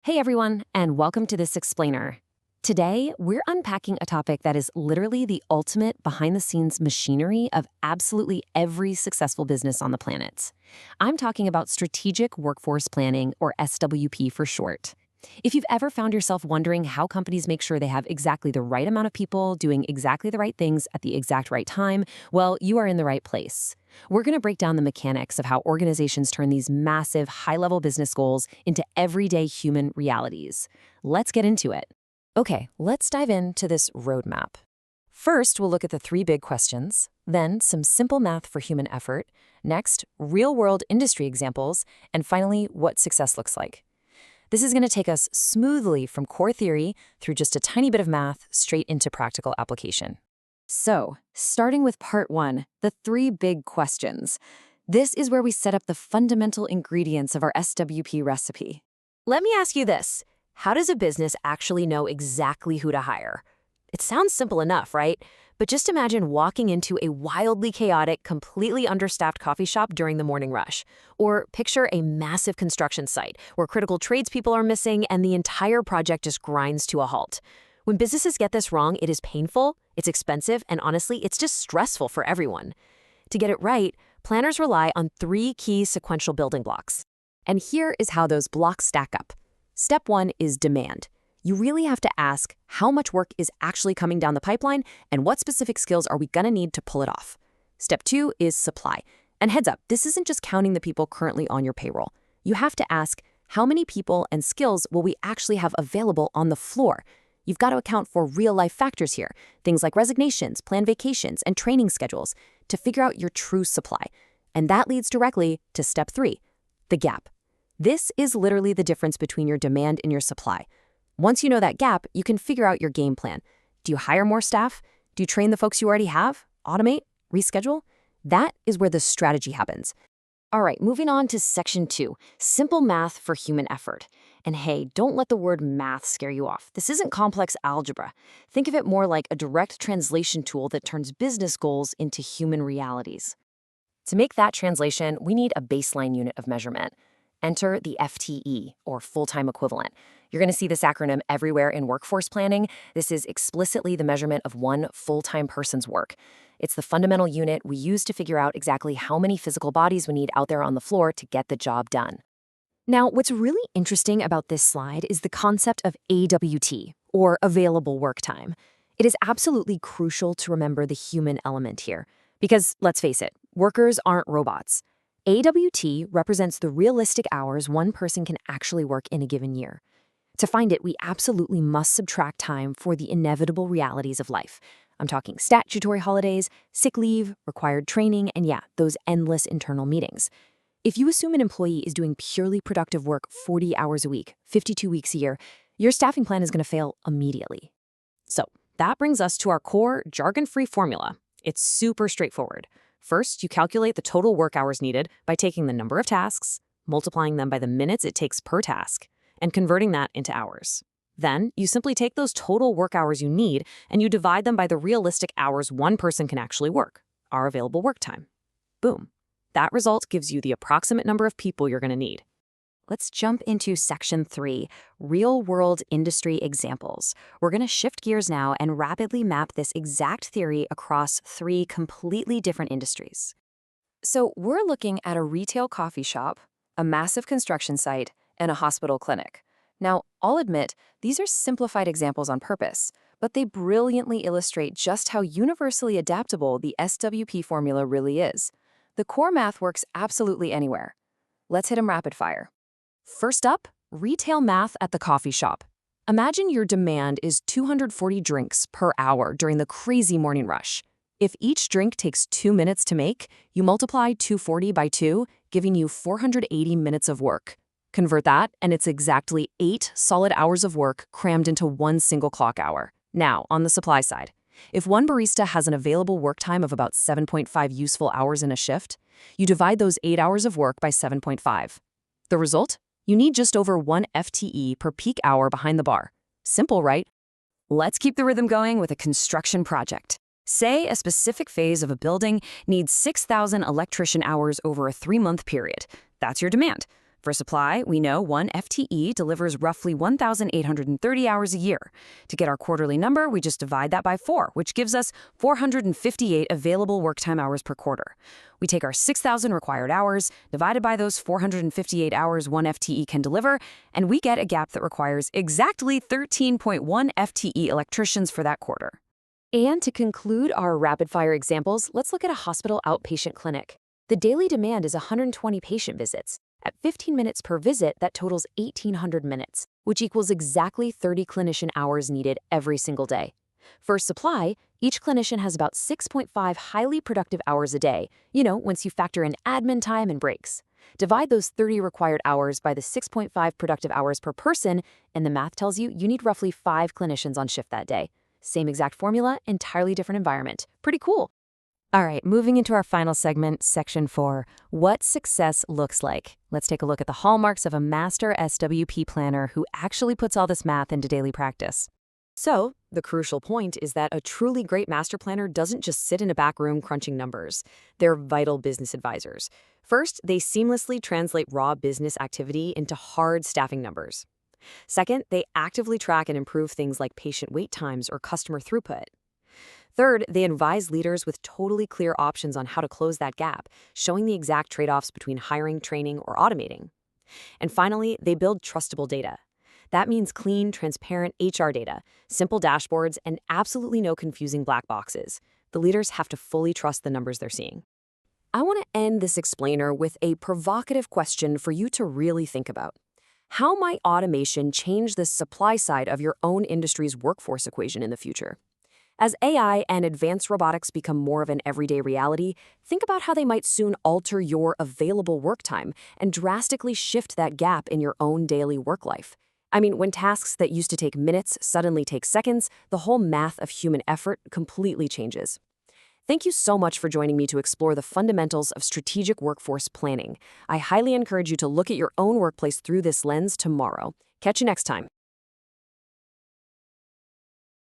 Hey everyone, and welcome to This Explainer. Today, we're unpacking a topic that is literally the ultimate behind-the-scenes machinery of absolutely every successful business on the planet. I'm talking about strategic workforce planning, or SWP for short. If you've ever found yourself wondering how companies make sure they have exactly the right amount of people doing exactly the right things at the exact right time, well, you are in the right place. We're going to break down the mechanics of how organizations turn these massive, high-level business goals into everyday human realities. Let's get into it. Okay, let's dive into this roadmap. First, we'll look at the three big questions, then some simple math for human effort, next, real-world industry examples, and finally, what success looks like. This is going to take us smoothly from core theory through just a tiny bit of math straight into practical application. So, starting with part one, the three big questions. This is where we set up the fundamental ingredients of our SWP recipe. Let me ask you this. How does a business actually know exactly who to hire? It sounds simple enough, right? But just imagine walking into a wildly chaotic, completely understaffed coffee shop during the morning rush. Or picture a massive construction site where critical tradespeople are missing and the entire project just grinds to a halt. When businesses get this wrong, it is painful, it's expensive, and honestly, it's just stressful for everyone. To get it right, planners rely on three key sequential building blocks. And here is how those blocks stack up. Step one is demand. You really have to ask how much work is actually coming down the pipeline and what specific skills are we going to need to pull it off. Step two is supply. And heads up, this isn't just counting the people currently on your payroll. You have to ask how many people and skills will we actually have available on the floor. You've got to account for real-life factors here, things like resignations, planned vacations, and training schedules, to figure out your true supply. And that leads directly to step three, the gap. This is literally the difference between your demand and your supply. Once you know that gap, you can figure out your game plan. Do you hire more staff? Do you train the folks you already have? Automate? Reschedule? That is where the strategy happens. All right, moving on to section two, simple math for human effort. And hey, don't let the word math scare you off. This isn't complex algebra. Think of it more like a direct translation tool that turns business goals into human realities. To make that translation, we need a baseline unit of measurement. Enter the FTE, or full-time equivalent. You're going to see this acronym everywhere in workforce planning. This is explicitly the measurement of one full-time person's work. It's the fundamental unit we use to figure out exactly how many physical bodies we need out there on the floor to get the job done. Now, what's really interesting about this slide is the concept of AWT, or available work time. It is absolutely crucial to remember the human element here. Because, let's face it, workers aren't robots. AWT represents the realistic hours one person can actually work in a given year. To find it, we absolutely must subtract time for the inevitable realities of life. I'm talking statutory holidays, sick leave, required training, and yeah, those endless internal meetings. If you assume an employee is doing purely productive work 40 hours a week, 52 weeks a year, your staffing plan is going to fail immediately. So that brings us to our core jargon-free formula. It's super straightforward. First, you calculate the total work hours needed by taking the number of tasks, multiplying them by the minutes it takes per task, and converting that into hours. Then, you simply take those total work hours you need and you divide them by the realistic hours one person can actually work, our available work time. Boom. That result gives you the approximate number of people you're going to need. Let's jump into section three, real-world industry examples. We're going to shift gears now and rapidly map this exact theory across three completely different industries. So we're looking at a retail coffee shop, a massive construction site, and a hospital clinic. Now, I'll admit, these are simplified examples on purpose, but they brilliantly illustrate just how universally adaptable the SWP formula really is. The core math works absolutely anywhere. Let's hit them rapid fire. First up, retail math at the coffee shop. Imagine your demand is 240 drinks per hour during the crazy morning rush. If each drink takes 2 minutes to make, you multiply 240 by 2, giving you 480 minutes of work. Convert that, and it's exactly 8 solid hours of work crammed into one single clock hour. Now, on the supply side, if one barista has an available work time of about 7.5 useful hours in a shift, you divide those 8 hours of work by 7.5. The result? You need just over 1 FTE per peak hour behind the bar. Simple, right? Let's keep the rhythm going with a construction project. Say a specific phase of a building needs 6,000 electrician hours over a 3-month period. That's your demand. For supply, we know one FTE delivers roughly 1,830 hours a year. To get our quarterly number, we just divide that by 4, which gives us 458 available work time hours per quarter. We take our 6,000 required hours, divided by those 458 hours one FTE can deliver, and we get a gap that requires exactly 13.1 FTE electricians for that quarter. And to conclude our rapid-fire examples, let's look at a hospital outpatient clinic. The daily demand is 120 patient visits. At 15 minutes per visit, that totals 1,800 minutes, which equals exactly 30 clinician hours needed every single day. For supply, each clinician has about 6.5 highly productive hours a day, once you factor in admin time and breaks. Divide those 30 required hours by the 6.5 productive hours per person, and the math tells you need roughly 5 clinicians on shift that day. Same exact formula, entirely different environment. Pretty cool. All right, moving into our final segment, Section 4, what success looks like. Let's take a look at the hallmarks of a master SWP planner who actually puts all this math into daily practice. So, the crucial point is that a truly great master planner doesn't just sit in a back room crunching numbers. They're vital business advisors. First, they seamlessly translate raw business activity into hard staffing numbers. Second, they actively track and improve things like patient wait times or customer throughput. Third, they advise leaders with totally clear options on how to close that gap, showing the exact trade-offs between hiring, training, or automating. And finally, they build trustable data. That means clean, transparent HR data, simple dashboards, and absolutely no confusing black boxes. The leaders have to fully trust the numbers they're seeing. I want to end this explainer with a provocative question for you to really think about. How might automation change the supply side of your own industry's workforce equation in the future? As AI and advanced robotics become more of an everyday reality, think about how they might soon alter your available work time and drastically shift that gap in your own daily work life. I mean, when tasks that used to take minutes suddenly take seconds, the whole math of human effort completely changes. Thank you so much for joining me to explore the fundamentals of strategic workforce planning. I highly encourage you to look at your own workplace through this lens tomorrow. Catch you next time.